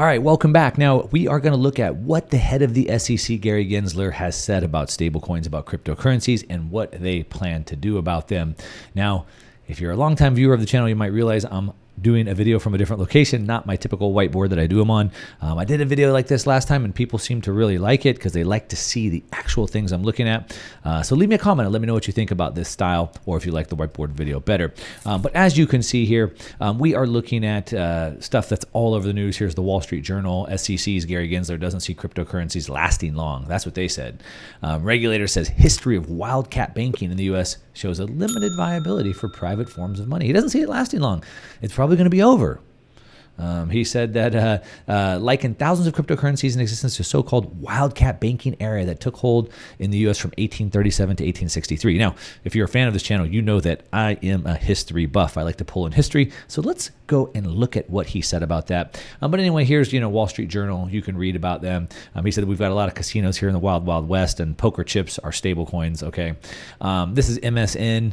All right, welcome back. Now, we are going to look at what the head of the SEC, Gary Gensler, has said about stablecoins, about cryptocurrencies, and what they plan to do about them. Now, if you're a longtime viewer of the channel, you might realize I'm doing a video from a different location, not my typical whiteboard that I do them on. I did a video like this last time, and people seem to really like it because they like to see the actual things I'm looking at. So leave me a comment and let me know what you think about this style, or if you like the whiteboard video better. But as you can see here, we are looking at stuff that's all over the news. Here's the Wall Street Journal. SEC's Gary Gensler doesn't see cryptocurrencies lasting long. That's what they said. Regulator says history of wildcat banking in the U.S. shows a limited viability for private forms of money. He doesn't see it lasting long. It's probably going to be over. He said that likened thousands of cryptocurrencies in existence to so-called wildcat banking area that took hold in the U.S. from 1837 to 1863. Now, if you're a fan of this channel, you know that I am a history buff. I like to pull in history. So let's go and look at what he said about that. But anyway, here's Wall Street Journal. You can read about them. He said we've got a lot of casinos here in the Wild Wild West, and poker chips are stable coins. Okay, this is MSN.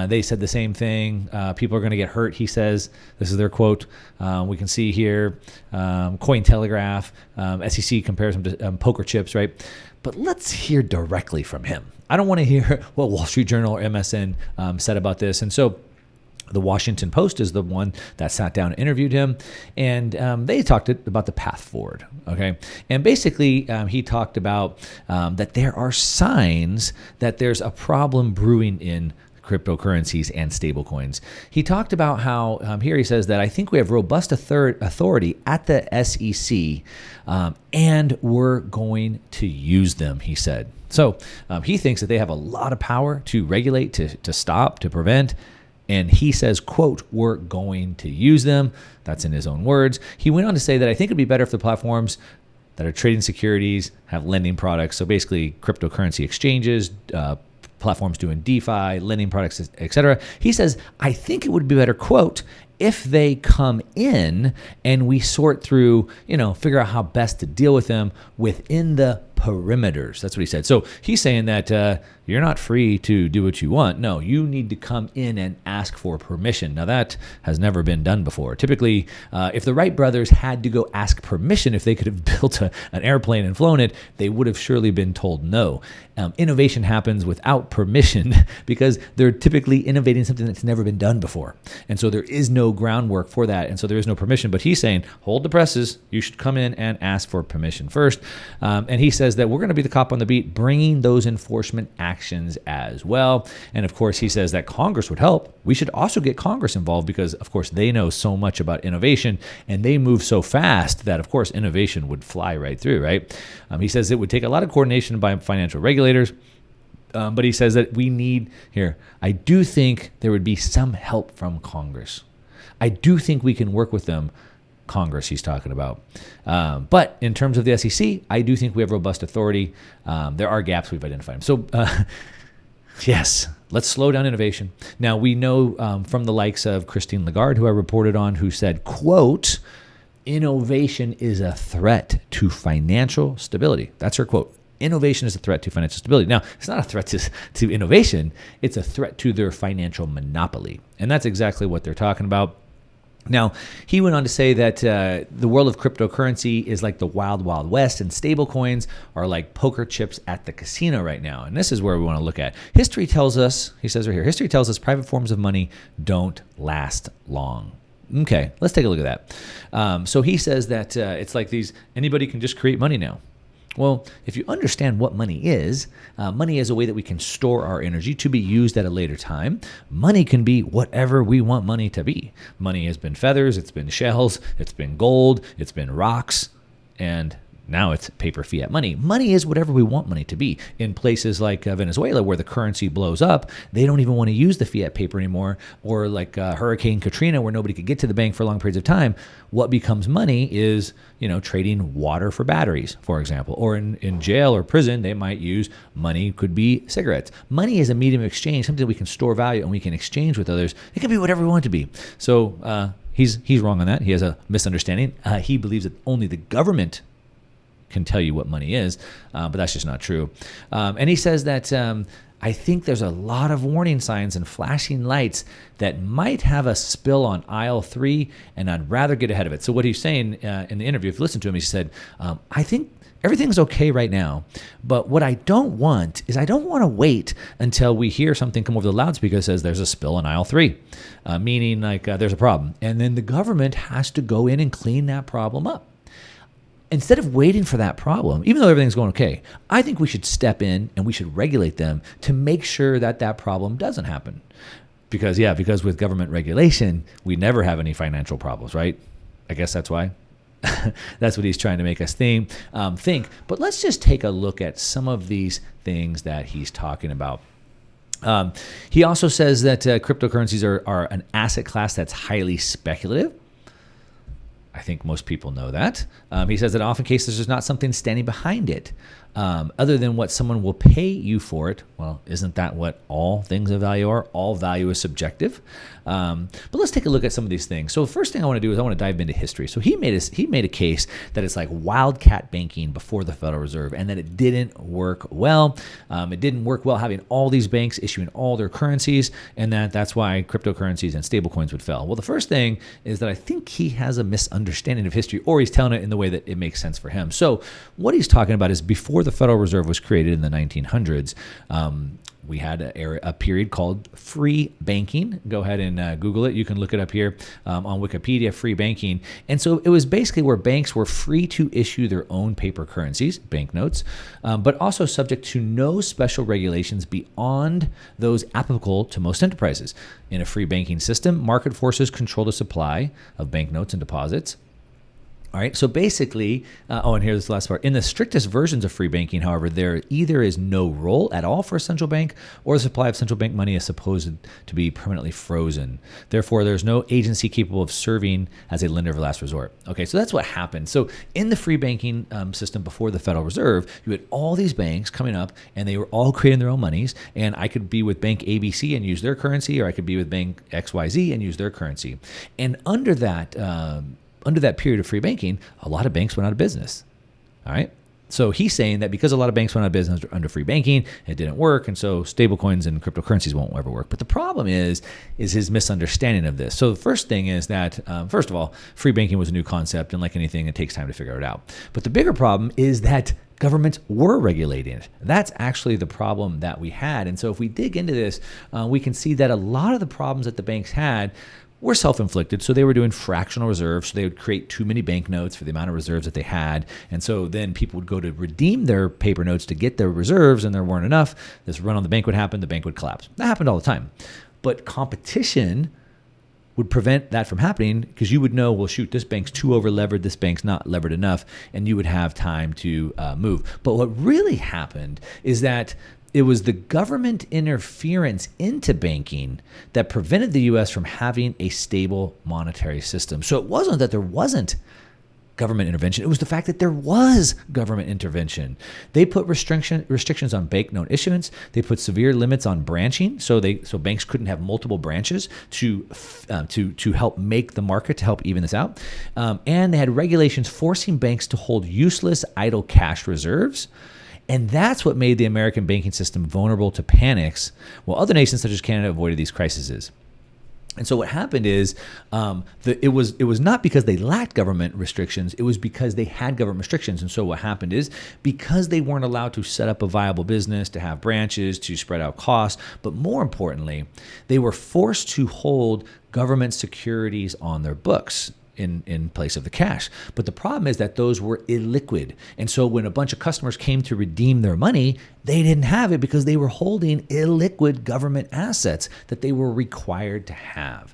They said the same thing. People are going to get hurt. He says this is their quote. We can see here, Cointelegraph, SEC compares them to poker chips, right? But let's hear directly from him. I don't want to hear what Wall Street Journal or MSN said about this. And so the Washington Post is the one that sat down and interviewed him, and they talked about the path forward, okay? And basically, he talked about that there are signs that there's a problem brewing in cryptocurrencies and stablecoins. He talked about how, here he says that I think we have robust authority at the SEC, and we're going to use them, he said. So he thinks that they have a lot of power to regulate, to stop, to prevent. And he says, quote, we're going to use them. That's in his own words. He went on to say that I think it'd be better if the platforms that are trading securities have lending products. So basically cryptocurrency exchanges, platforms doing DeFi, lending products, etc. He says, I think it would be better, quote, if they come in and we sort through, figure out how best to deal with them within the perimeters. That's what he said. So he's saying that you're not free to do what you want. No, you need to come in and ask for permission. Now that has never been done before. Typically, if the Wright brothers had to go ask permission if they could have built an airplane and flown it, they would have surely been told no. Innovation happens without permission because they're typically innovating something that's never been done before. And so there is no groundwork for that. And so there is no permission. But he's saying, hold the presses. You should come in and ask for permission first. And he says that we're going to be the cop on the beat, bringing those enforcement actions as well. And of course, he says that Congress would help. We should also get Congress involved because, of course, they know so much about innovation and they move so fast that, of course, innovation would fly right through, right? He says it would take a lot of coordination by financial regulators. But he says that we need here, I do think there would be some help from Congress. I do think we can work with them. Congress he's talking about. But in terms of the SEC, I do think we have robust authority. There are gaps we've identified. So yes, let's slow down innovation. Now we know from the likes of Christine Lagarde, who I reported on, who said, quote, innovation is a threat to financial stability. That's her quote. Innovation is a threat to financial stability. Now, it's not a threat to innovation. It's a threat to their financial monopoly. And that's exactly what they're talking about. Now, he went on to say that the world of cryptocurrency is like the wild, wild west, and stablecoins are like poker chips at the casino right now. And this is where we want to look at. History tells us, he says right here, history tells us private forms of money don't last long. Okay, let's take a look at that. So he says that it's like anybody can just create money now. Well, if you understand what money is a way that we can store our energy to be used at a later time. Money can be whatever we want money to be. Money has been feathers, it's been shells, it's been gold, it's been rocks, and now it's paper fiat money. Money is whatever we want money to be. In places like Venezuela, where the currency blows up, they don't even want to use the fiat paper anymore. Or like Hurricane Katrina, where nobody could get to the bank for long periods of time. What becomes money is, trading water for batteries, for example. Or in jail or prison, they might use money, could be cigarettes. Money is a medium of exchange, something that we can store value and we can exchange with others. It can be whatever we want it to be. So he's wrong on that. He has a misunderstanding. He believes that only the government can tell you what money is, but that's just not true. And he says that I think there's a lot of warning signs and flashing lights that might have a spill on aisle 3, and I'd rather get ahead of it. So what he's saying in the interview, if you listen to him, he said, I think everything's okay right now, but what I don't want is I don't want to wait until we hear something come over the loudspeaker that says there's a spill in aisle 3, meaning like there's a problem. And then the government has to go in and clean that problem up. Instead of waiting for that problem, even though everything's going okay, I think we should step in and we should regulate them to make sure that that problem doesn't happen. Because with government regulation, we never have any financial problems, right? I guess that's why. That's what he's trying to make us think. But let's just take a look at some of these things that he's talking about. He also says that cryptocurrencies are an asset class that's highly speculative. I think most people know that. He says that often cases there's not something standing behind it other than what someone will pay you for it. Well, isn't that what all things of value are? All value is subjective. But let's take a look at some of these things. So the first thing I want to do is I want to dive into history. So he made a case that it's like wildcat banking before the Federal Reserve and that it didn't work well. It didn't work well having all these banks issuing all their currencies, and that's why cryptocurrencies and stablecoins would fail. Well, the first thing is that I think he has a misunderstanding of history, or he's telling it in the way that it makes sense for him. So what he's talking about is before the Federal Reserve was created in the 1900s, we had a period called free banking. Go ahead and Google it. You can look it up here on Wikipedia, free banking. And so it was basically where banks were free to issue their own paper currencies, banknotes, but also subject to no special regulations beyond those applicable to most enterprises. In a free banking system, market forces control the supply of banknotes and deposits. All right, so basically, and here's the last part. In the strictest versions of free banking, however, there either is no role at all for a central bank, or the supply of central bank money is supposed to be permanently frozen. Therefore, there's no agency capable of serving as a lender of last resort. Okay, so that's what happened. So in the free banking system before the Federal Reserve, you had all these banks coming up, and they were all creating their own monies, and I could be with Bank ABC and use their currency, or I could be with Bank XYZ and use their currency. And under that period of free banking, a lot of banks went out of business. All right. So he's saying that because a lot of banks went out of business under free banking, it didn't work. And so stablecoins and cryptocurrencies won't ever work. But the problem is his misunderstanding of this. So the first thing is that, first of all, free banking was a new concept. And like anything, it takes time to figure it out. But the bigger problem is that governments were regulating it. That's actually the problem that we had. And so if we dig into this, we can see that a lot of the problems that the banks had were self-inflicted. So they were doing fractional reserves. So they would create too many banknotes for the amount of reserves that they had. And so then people would go to redeem their paper notes to get their reserves, and there weren't enough. This run on the bank would happen. The bank would collapse. That happened all the time. But competition would prevent that from happening, because you would know, well, shoot, this bank's too over-levered, this bank's not levered enough, and you would have time to move. But what really happened is that it was the government interference into banking that prevented the U.S. from having a stable monetary system. So it wasn't that there wasn't government intervention. It was the fact that there was government intervention. They put restrictions on banknote issuance. They put severe limits on branching, so banks couldn't have multiple branches to help make the market, to help even this out. And they had regulations forcing banks to hold useless idle cash reserves. And that's what made the American banking system vulnerable to panics, while other nations such as Canada avoided these crises. And so what happened is it was not because they lacked government restrictions, it was because they had government restrictions. And so what happened is, because they weren't allowed to set up a viable business, to have branches, to spread out costs, but more importantly, they were forced to hold government securities on their books in place of the cash. But the problem is that those were illiquid. And so when a bunch of customers came to redeem their money, they didn't have it because they were holding illiquid government assets that they were required to have.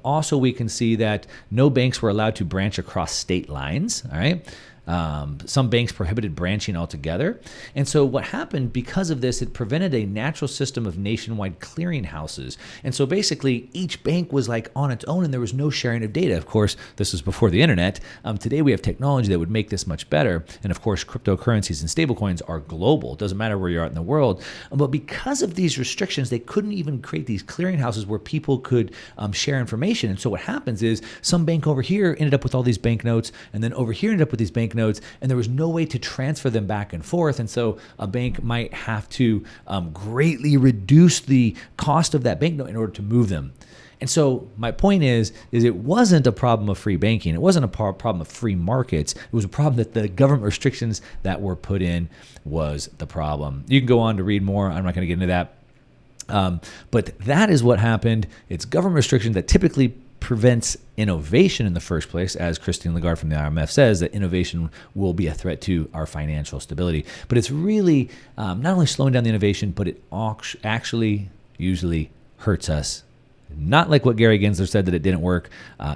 Also, we can see that no banks were allowed to branch across state lines. All right. Some banks prohibited branching altogether. And so what happened because of this, it prevented a natural system of nationwide clearinghouses. And so basically each bank was like on its own, and there was no sharing of data. Of course, this was before the internet. Today we have technology that would make this much better. And of course, cryptocurrencies and stablecoins are global. It doesn't matter matter where you're at in the world. But because of these restrictions, they couldn't even create these clearinghouses where people could share information. And so what happens is some bank over here ended up with all these banknotes, and then over here ended up with these banknotes, and there was no way to transfer them back and forth. And so a bank might have to greatly reduce the cost of that banknote in order to move them. And so my point is it wasn't a problem of free banking. It wasn't a problem of free markets. It was a problem that the government restrictions that were put in was the problem. You can go on to read more. I'm not going to get into that. But that is what happened. It's government restriction that typically prevents innovation in the first place, as Christine Lagarde from the IMF says, that innovation will be a threat to our financial stability. But it's really not only slowing down the innovation, but it actually usually hurts us. Not like what Gary Gensler said that it didn't work.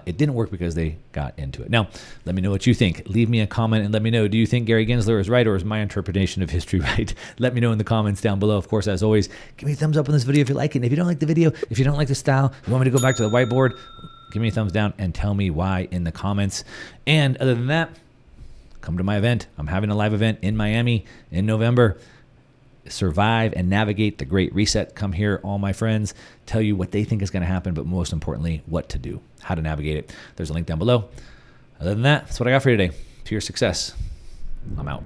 It didn't work because they got into it. Now, let me know what you think. Leave me a comment and let me know, do you think Gary Gensler is right, or is my interpretation of history right? Let me know in the comments down below. Of course, as always, give me a thumbs up on this video if you like it. And if you don't like the video, if you don't like the style, you want me to go back to the whiteboard, give me a thumbs down and tell me why in the comments. And other than that, come to my event. I'm having a live event in Miami in November. Survive and navigate the Great Reset. Come here, all my friends, tell you what they think is going to happen, but most importantly, what to do, how to navigate it. There's a link down below. Other than that, that's what I got for you today. To your success, I'm out.